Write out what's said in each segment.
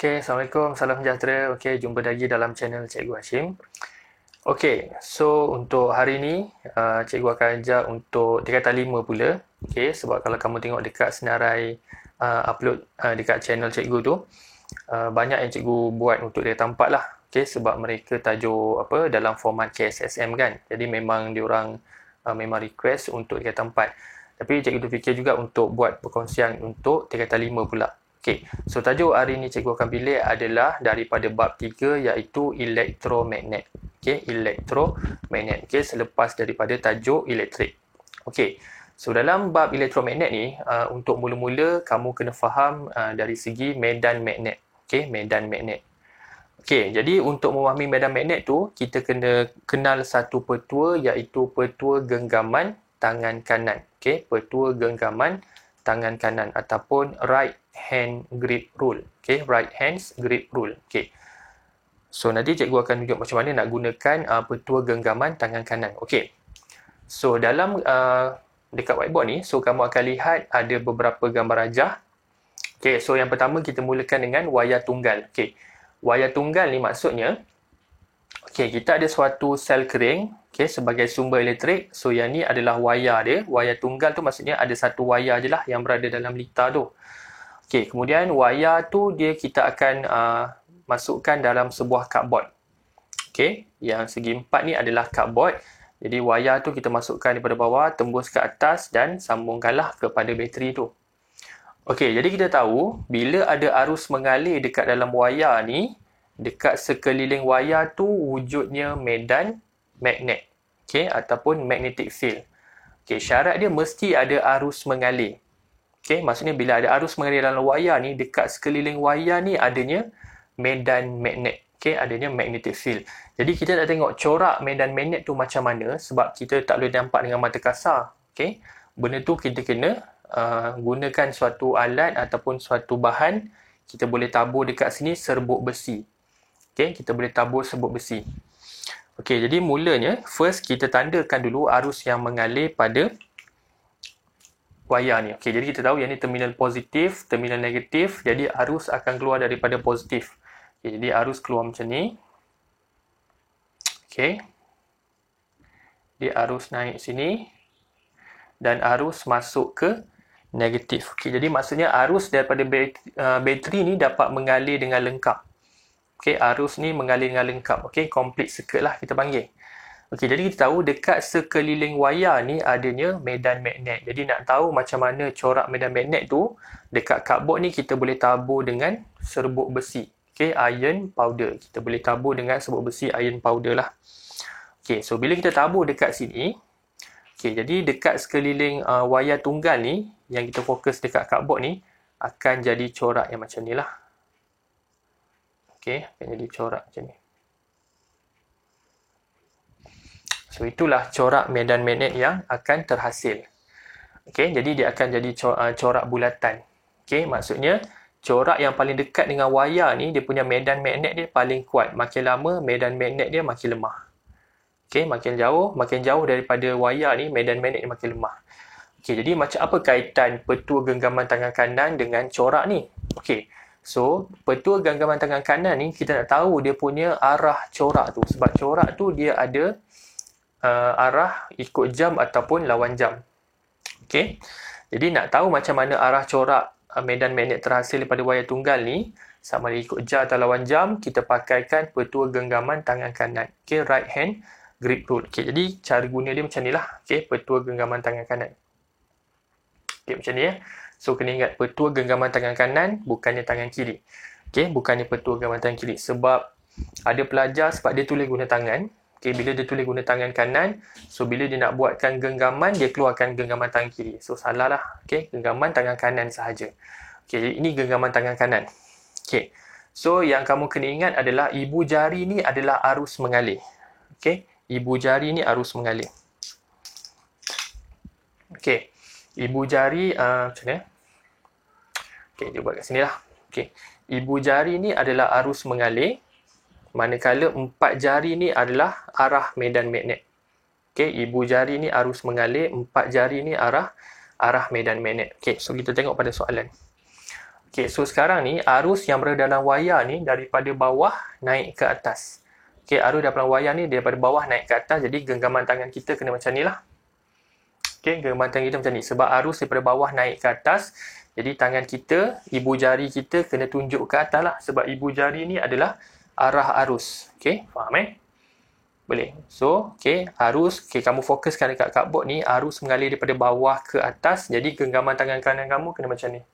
Okey, Assalamualaikum, salam sejahtera. Okey, jumpa lagi dalam channel Cikgu Hashim. Okey, so untuk hari ni, Cikgu akan ajak untuk tingkatan 5 pula. Okey, sebab kalau kamu tengok dekat senarai upload dekat channel Cikgu tu, banyak yang Cikgu buat untuk tingkatan 4 lah. Okey, sebab mereka tajuk apa dalam format KSSM kan. Jadi memang diorang memang request untuk tingkatan 4. Tapi Cikgu terfikir juga untuk buat perkongsian untuk tingkatan 5 pula. Okey, so tajuk hari ni cikgu akan pilih adalah daripada bab 3 iaitu elektromagnet. Okey, elektromagnet. Okey, selepas daripada tajuk elektrik. Okey, so dalam bab elektromagnet ni, untuk mula-mula kamu kena faham dari segi medan magnet. Okey, medan magnet. Okey, jadi untuk memahami medan magnet tu, kita kena kenal satu petua iaitu petua genggaman tangan kanan. Okey, petua genggaman tangan kanan ataupun right hand grip rule. Okey, right hands grip rule. Okey. So nanti cikgu akan tunjuk macam mana nak gunakan petua genggaman tangan kanan. Okey. So dalam dekat whiteboard ni, so kamu akan lihat ada beberapa gambar rajah. Okey, so yang pertama kita mulakan dengan wayar tunggal. Okey. Wayar tunggal ni maksudnya okey, kita ada suatu sel kering, okey, sebagai sumber elektrik. So yang ni adalah wayar dia. Wayar tunggal tu maksudnya ada satu wayar je lah yang berada dalam litar tu. Okey, kemudian wayar tu kita akan masukkan dalam sebuah cardboard. Okey, yang segi empat ni adalah cardboard. Jadi wayar tu kita masukkan daripada bawah, tembus ke atas dan sambungkanlah kepada bateri tu. Okey, jadi kita tahu bila ada arus mengalir dekat dalam wayar ni, dekat sekeliling wayar tu wujudnya medan magnet. Okey, ataupun magnetic field. Okey, syarat dia mesti ada arus mengalir. Okey, maksudnya bila ada arus mengalir dalam wayar ni, dekat sekeliling wayar ni adanya medan magnet. Okey, adanya magnetic field. Jadi kita nak tengok corak medan magnet tu macam mana sebab kita tak boleh nampak dengan mata kasar. Okey, benda tu kita kena gunakan suatu alat ataupun suatu bahan. Kita boleh tabur dekat sini serbuk besi. Okey, kita boleh tabur serbuk besi. Okey, jadi mulanya first kita tandakan dulu arus yang mengalir pada wayar ni. Okey, jadi kita tahu yang ni terminal positif, terminal negatif. Jadi arus akan keluar daripada positif. Okey, jadi arus keluar macam ni. Okey. Dia arus naik sini dan arus masuk ke negatif. Okey, jadi maksudnya arus daripada bateri ni dapat mengalir dengan lengkap. Okey, arus ni mengalir dengan lengkap. Okey, complete circuit lah kita panggil. Okey, jadi kita tahu dekat sekeliling wayar ni adanya medan magnet. Jadi nak tahu macam mana corak medan magnet tu, dekat cardboard ni kita boleh tabur dengan serbuk besi. Okey, iron powder. Kita boleh tabur dengan serbuk besi iron powder lah. Okey, so bila kita tabur dekat sini, okey, jadi dekat sekeliling wayar tunggal ni, yang kita fokus dekat cardboard ni, akan jadi corak yang macam ni lah. Okey, akan jadi corak macam ni. So, itulah corak medan magnet yang akan terhasil. Okey, jadi dia akan jadi corak bulatan. Okey, maksudnya corak yang paling dekat dengan wayar ni, dia punya medan magnet dia paling kuat. Makin lama, medan magnet dia makin lemah. Okey, makin jauh daripada wayar ni, medan magnet dia makin lemah. Okey, jadi macam apa kaitan petua genggaman tangan kanan dengan corak ni? Okey, so petua genggaman tangan kanan ni, kita nak tahu dia punya arah corak tu. Sebab corak tu dia ada arah ikut jam ataupun lawan jam. Okey. Jadi nak tahu macam mana arah corak medan magnet terhasil daripada wayar tunggal ni, sama ada ikut jam atau lawan jam, kita pakaikan petua genggaman tangan kanan. Okey, right hand grip rule. Okey, jadi cara guna dia macam nilah. Okey, petua genggaman tangan kanan. Okey, macam ni ya. So kena ingat petua genggaman tangan kanan bukannya tangan kiri. Okey, bukannya petua genggaman tangan kiri sebab ada pelajar sebab dia tulis guna tangan. Okay, bila dia tulis guna tangan kanan, so bila dia nak buatkan genggaman, dia keluarkan genggaman tangan kiri. So, salah lah. Okay, genggaman tangan kanan sahaja. Okay, ini genggaman tangan kanan. Okay, so yang kamu kena ingat adalah ibu jari ni adalah arus mengalir. Okay, ibu jari ni arus mengalir. Okay, ibu jari, macam mana? Okay, dia buat kat sini lah. Okay, ibu jari ni adalah arus mengalir. Manakala empat jari ni adalah arah medan magnet. Okey, ibu jari ni arus mengalir, empat jari ni arah medan magnet. Okey, so kita tengok pada soalan. Okay, so sekarang ni arus yang berada dalam wayar ni daripada bawah naik ke atas. Okay, arus dalam wayar ni daripada bawah naik ke atas, jadi genggaman tangan kita kena macam ni lah. Okay, genggaman tangan kita macam ni. Sebab arus daripada bawah naik ke atas, jadi tangan kita, ibu jari kita kena tunjuk ke atas lah. Sebab ibu jari ni adalah arah arus. Okay, faham Boleh. So, okay, arus, okay, kamu fokuskan dekat cardboard ni, arus mengalir daripada bawah ke atas, jadi genggaman tangan kanan kamu kena macam ni.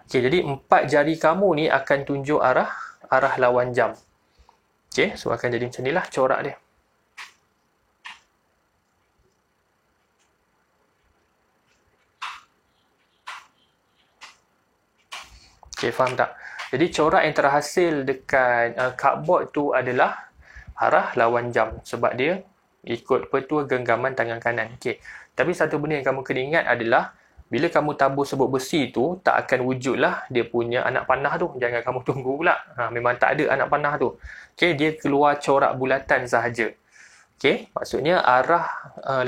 Okay, jadi 4 jari kamu ni akan tunjuk arah lawan jam. Okay, so akan jadi macam ni lah corak dia. Okay, faham tak? Jadi corak yang terhasil dekat cardboard tu adalah arah lawan jam. Sebab dia ikut petua genggaman tangan kanan. Okay. Tapi satu benda yang kamu kena ingat adalah bila kamu tabur sebut besi tu, tak akan wujudlah dia punya anak panah tu. Jangan kamu tunggu pula. Memang tak ada anak panah tu. Okay, dia keluar corak bulatan sahaja. Okay, maksudnya arah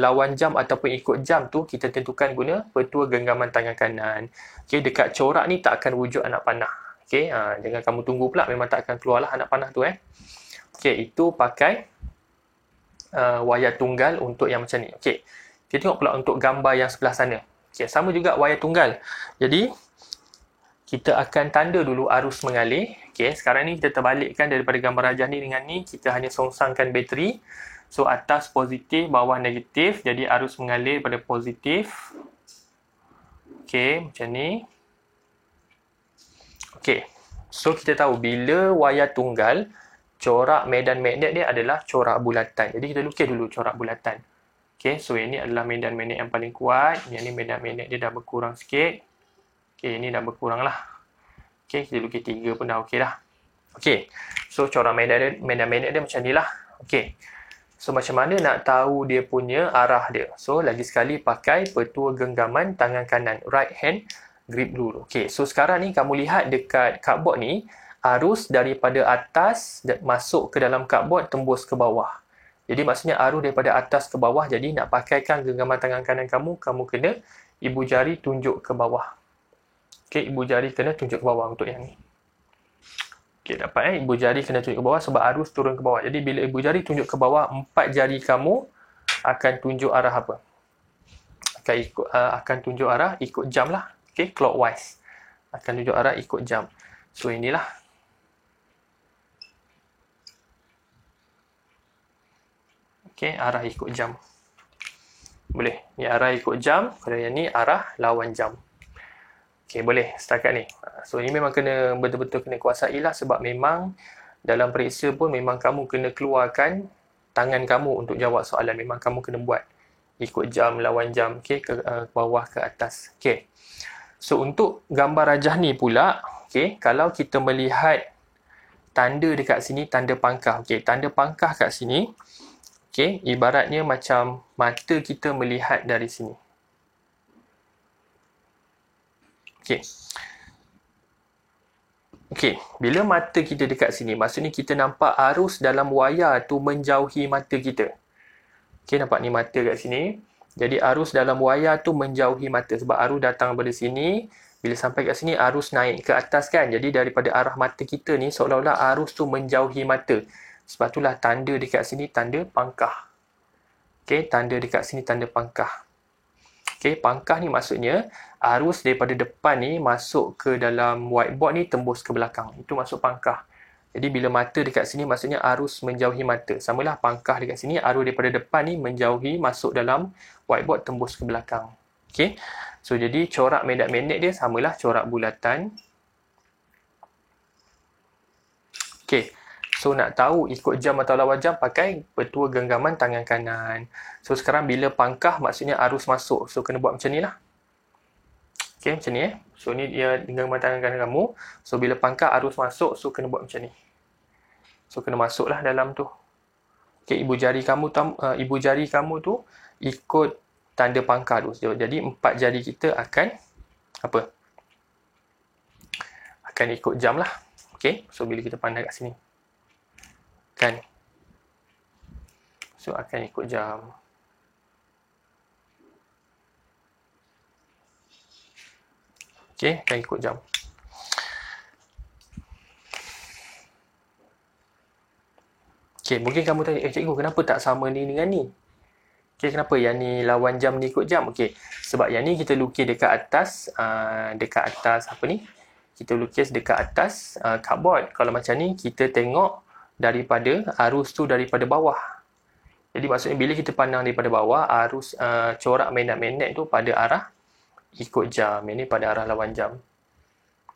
lawan jam ataupun ikut jam tu kita tentukan guna petua genggaman tangan kanan. Okay, dekat corak ni tak akan wujud anak panah. Okay, jangan kamu tunggu pula. Memang tak akan keluarlah anak panah tu. Okay, itu pakai wayar tunggal untuk yang macam ni. Okay, kita tengok pula untuk gambar yang sebelah sana. Okay, sama juga wayar tunggal. Jadi, kita akan tanda dulu arus mengalir. Okay, sekarang ni kita terbalikkan daripada gambar rajah ni dengan ni. Kita hanya songsangkan bateri. So, atas positif, bawah negatif. Jadi, arus mengalir pada positif. Okay, macam ni. Okay, so kita tahu bila wayar tunggal, corak medan magnet dia adalah corak bulatan. Jadi, kita lukis dulu corak bulatan. Okay, so ini adalah medan magnet yang paling kuat. Yang ni medan magnet dia dah berkurang sikit. Okay, ini dah berkurang lah. Okay, kita lukis 3 pun dah okey dah. Okay, so corak medan magnet dia macam ni lah. Okay, so macam mana nak tahu dia punya arah dia? So, lagi sekali pakai petua genggaman tangan kanan. Right hand grip dulu. Okay, so sekarang ni kamu lihat dekat cardboard ni, arus daripada atas masuk ke dalam cardboard tembus ke bawah. Jadi maksudnya arus daripada atas ke bawah. Jadi nak pakaikan genggaman tangan kanan kamu, kamu kena ibu jari tunjuk ke bawah. Okey, ibu jari kena tunjuk ke bawah untuk yang ni. Okey, dapat ibu jari kena tunjuk ke bawah sebab arus turun ke bawah. Jadi bila ibu jari tunjuk ke bawah, 4 jari kamu akan tunjuk arah apa? Akan tunjuk arah ikut jam lah. Okey, clockwise. Akan tunjuk arah ikut jam. So inilah. Okay, arah ikut jam. Boleh. Ni arah ikut jam. Kalau yang ni arah lawan jam. Okay, boleh setakat ni. So, ni memang kena betul-betul kena kuasai lah. Sebab memang dalam periksa pun memang kamu kena keluarkan tangan kamu untuk jawab soalan. Memang kamu kena buat. Ikut jam, lawan jam. Okay, ke bawah, ke atas. Okay. So, untuk gambar rajah ni pula. Okay, kalau kita melihat tanda dekat sini, tanda pangkah. Okay, tanda pangkah kat sini. Okay, ibaratnya macam mata kita melihat dari sini. Okay. Okay, bila mata kita dekat sini, maksudnya kita nampak arus dalam wayar tu menjauhi mata kita. Okay, nampak ni mata kat sini. Jadi arus dalam wayar tu menjauhi mata. Sebab arus datang dari sini, bila sampai kat sini arus naik ke atas kan. Jadi daripada arah mata kita ni, seolah-olah arus tu menjauhi mata. Sebab itulah tanda dekat sini tanda pangkah. Okey, tanda dekat sini tanda pangkah. Okey, pangkah ni maksudnya arus daripada depan ni masuk ke dalam whiteboard ni tembus ke belakang. Itu maksud pangkah. Jadi bila mata dekat sini maksudnya arus menjauhi mata. Samalah pangkah dekat sini arus daripada depan ni menjauhi masuk dalam whiteboard tembus ke belakang. Okey. So jadi corak medan magnet dia samalah corak bulatan. Okey. So, nak tahu ikut jam atau lawan jam, pakai petua genggaman tangan kanan. So, sekarang bila pangkah, maksudnya arus masuk. So, kena buat macam ni lah. Okay, macam ni So, ni dia genggaman tangan kanan kamu. So, bila pangkah, arus masuk. So, kena buat macam ni. So, kena masuklah dalam tu. Okay, ibu jari kamu tu ikut tanda pangkah tu. Jadi, 4 jari kita akan apa? Akan ikut jam lah. Okay, so bila kita pandang kat sini. Kan. So, akan ikut jam. Okay, akan ikut jam. Okey, mungkin kamu tanya, cikgu kenapa tak sama ni dengan ni? Okey, kenapa yang ni lawan jam ni ikut jam? Okey, sebab yang ni kita lukis dekat atas apa ni? Kita lukis dekat atas cardboard. Kalau macam ni kita tengok daripada arus tu daripada bawah. Jadi maksudnya bila kita pandang daripada bawah, arus corak magnet tu pada arah ikut jam. Yang ni pada arah lawan jam.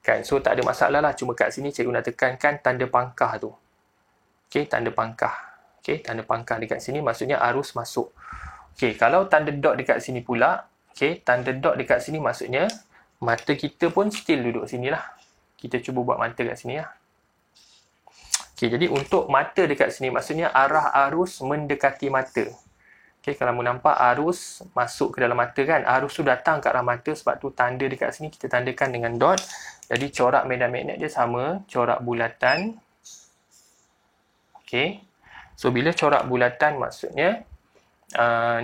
Kan? So tak ada masalah lah. Cuma kat sini cikgu nak tekankan tanda pangkah tu. Okey, tanda pangkah. Okey, tanda pangkah dekat sini maksudnya arus masuk. Okey, kalau tanda dot dekat sini pula, okey, tanda dot dekat sini maksudnya mata kita pun still duduk sini lah. Kita cuba buat mata kat sini lah. Okey, jadi untuk mata dekat sini maksudnya arah arus mendekati mata. Okey, kalau kamu nampak arus masuk ke dalam mata kan, arus tu datang ke arah mata, sebab tu tanda dekat sini kita tandakan dengan dot. Jadi corak medan magnet dia sama, corak bulatan. Okey. So bila corak bulatan maksudnya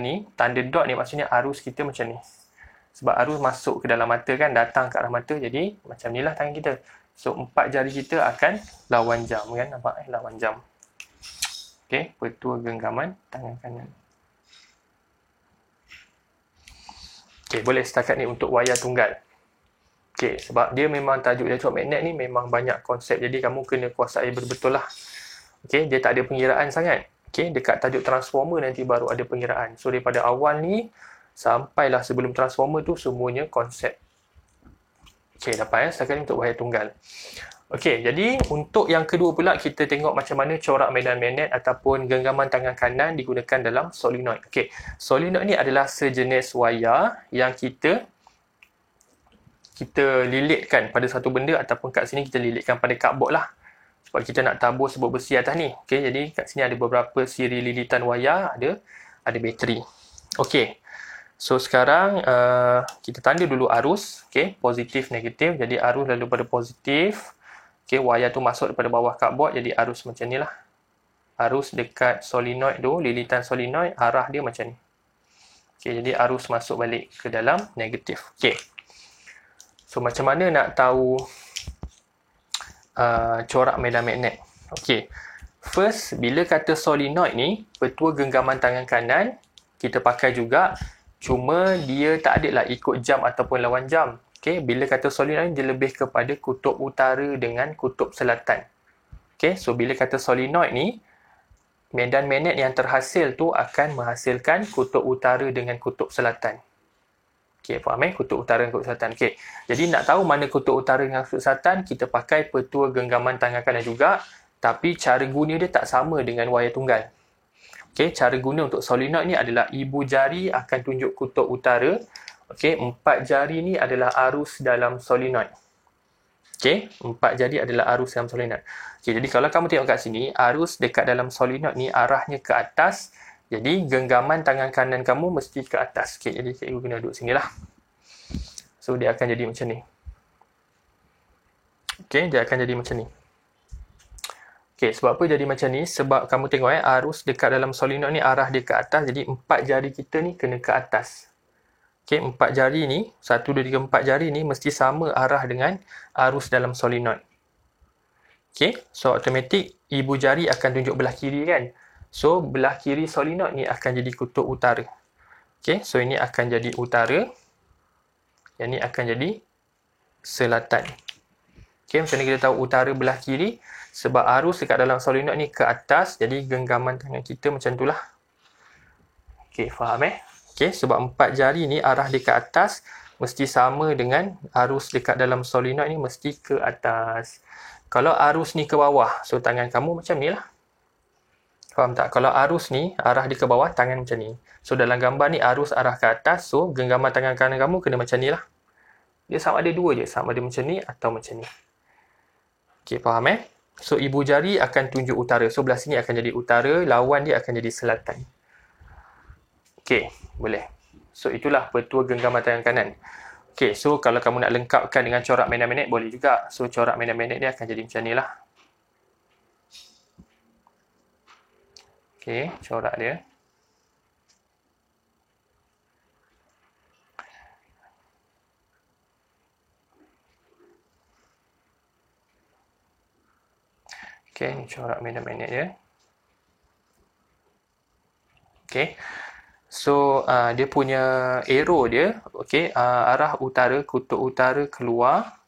ni tanda dot ni maksudnya arus kita macam ni. Sebab arus masuk ke dalam mata kan, datang ke arah mata, jadi macam ni lah tangan kita. So, 4 jari kita akan lawan jam kan. Nampak lawan jam. Okey, petua genggaman tangan kanan. Okey, boleh setakat ni untuk wayar tunggal. Okey, sebab dia memang tajuk elektromagnet ni memang banyak konsep. Jadi, kamu kena kuasai betul-betul lah. Okey, dia tak ada pengiraan sangat. Okey, dekat tajuk transformer nanti baru ada pengiraan. So, daripada awal ni sampailah sebelum transformer tu semuanya konsep. Okey, dapat setakat ni untuk wayar tunggal. Okey, jadi untuk yang kedua pula kita tengok macam mana corak medan magnet ataupun genggaman tangan kanan digunakan dalam solenoid. Okey, solenoid ni adalah sejenis wayar yang kita lilitkan pada satu benda, ataupun kat sini kita lilitkan pada cardboard lah. Sebab kita nak tabur sebut besi atas ni. Okey, jadi kat sini ada beberapa siri lilitan wayar, ada bateri. Okey. So sekarang kita tanda dulu arus, okey, positif negatif. Jadi arus lalu pada positif. Okey, wayar tu masuk daripada bawah cardboard, jadi arus macam nilah. Arus dekat solenoid tu, lilitan solenoid, arah dia macam ni. Okey, jadi arus masuk balik ke dalam negatif. Okey. So macam mana nak tahu corak medan magnet? Okey. First, bila kata solenoid ni, petua genggaman tangan kanan kita pakai juga. Cuma dia tak ada lah ikut jam ataupun lawan jam. Okay, bila kata solenoid dia lebih kepada kutub utara dengan kutub selatan. Okay, so bila kata solenoid ni, medan magnet yang terhasil tu akan menghasilkan kutub utara dengan kutub selatan. Okay, faham kutub utara dan kutub selatan. Okay, jadi nak tahu mana kutub utara dengan kutub selatan, kita pakai petua genggaman tangan kanan juga. Tapi cara guna dia tak sama dengan wayar tunggal. Okey, cara guna untuk solenoid ni adalah ibu jari akan tunjuk kutub utara. Okey, 4 jari ni adalah arus dalam solenoid. Okey, 4 jari adalah arus dalam solenoid. Okey, jadi kalau kamu tengok kat sini, arus dekat dalam solenoid ni arahnya ke atas. Jadi genggaman tangan kanan kamu mesti ke atas. Okey, jadi cikgu kena duduk sinilah. So dia akan jadi macam ni. Okey, dia akan jadi macam ni. Okey, sebab apa jadi macam ni? Sebab kamu tengok arus dekat dalam solenoid ni arah dia ke atas. Jadi 4 jari kita ni kena ke atas. Okey, 4 jari ni, 1, 2, 3, 4 jari ni mesti sama arah dengan arus dalam solenoid. Okey, so automatik ibu jari akan tunjuk belah kiri kan. So belah kiri solenoid ni akan jadi kutub utara. Okey, so ini akan jadi utara. Yang ni akan jadi selatan. Okey, macam mana kita tahu utara belah kiri? Sebab arus dekat dalam solenoid ni ke atas, jadi genggaman tangan kita macam itulah. Okey, faham Okey, sebab 4 jari ni arah dia ke atas mesti sama dengan arus dekat dalam solenoid ni mesti ke atas. Kalau arus ni ke bawah, so tangan kamu macam ni lah. Faham tak? Kalau arus ni arah dia ke bawah, tangan macam ni. So dalam gambar ni arus arah ke atas, so genggaman tangan kanan kamu kena macam ni lah. Dia sama ada dua je, sama ada macam ni atau macam ni. Okey, faham So, ibu jari akan tunjuk utara. So, belah sini akan jadi utara. Lawan dia akan jadi selatan. Okey, boleh. So, itulah petua genggaman tangan kanan. Okey, so kalau kamu nak lengkapkan dengan corak medan magnet, boleh juga. So, corak medan magnet dia akan jadi macam ni lah. Okey, corak dia. Okey, ni corak medan magnet dia. Okay. So, dia punya arrow dia, okay, arah utara, kutub utara keluar.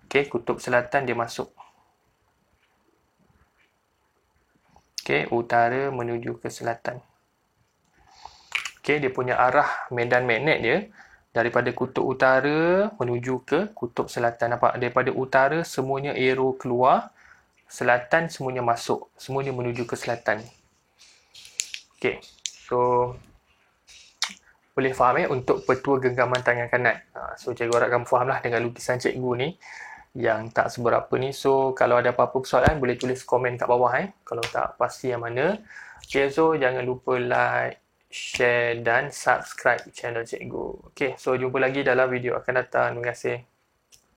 Okay, kutub selatan dia masuk. Okay, utara menuju ke selatan. Okay, dia punya arah medan magnet dia daripada kutub utara menuju ke kutub selatan. Nampak? Daripada utara semuanya arrow keluar, selatan semuanya masuk. Semuanya menuju ke selatan. Okay, so boleh faham untuk petua genggaman tangan kanan. So cikgu harapkan fahamlah dengan lukisan cikgu ni yang tak seberapa ni. So kalau ada apa-apa soalan boleh tulis komen kat bawah kalau tak pasti yang mana. Okay, so jangan lupa like, share dan subscribe channel cikgu. Okay, so jumpa lagi dalam video akan datang. Terima kasih.